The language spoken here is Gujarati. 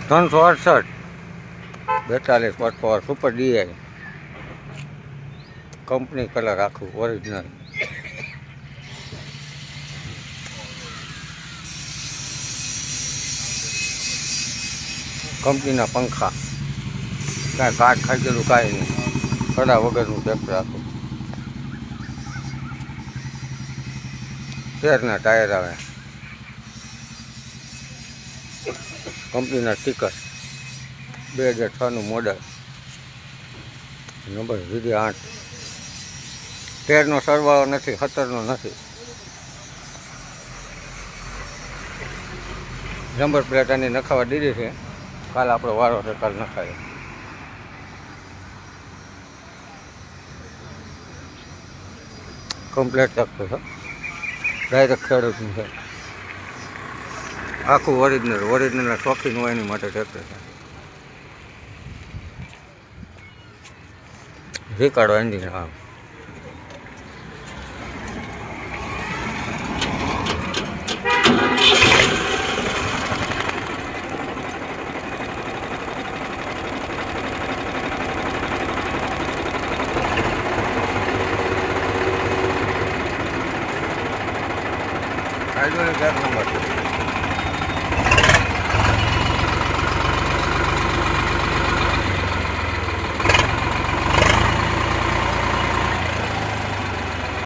368 42 watt power super DI company colour આખું ઓરિજિનલ. કંપનીના પંખા, કાંઈ કાટ ખાઈ ગયેલું કાંઈ નહીં, કડા વગરનું ટ્રેક્ટર આખું. શેરના ટાયર આવે, કંપનીના સ્ટીકર, 2006નું મોડલ, નંબર VD8. ટેરનો સરવાળો નથી, 17નો નથી. નંબર પ્લેટ આની નખાવા દીધી છે, કાલ આપણો વારો છે, કાલ નખાય. કમ્પ્લેટ ટ્રેક્ટર છે, ડાયરેક્ટ ખેડૂતનું છે, આખું ઓરિજિનલના શોખીન હોય એની માટે ટ્રેક્ટર છે. રિકાર્ડો એન્જિન આવે. હાઇડ્રોલિક 1 નંબર છે.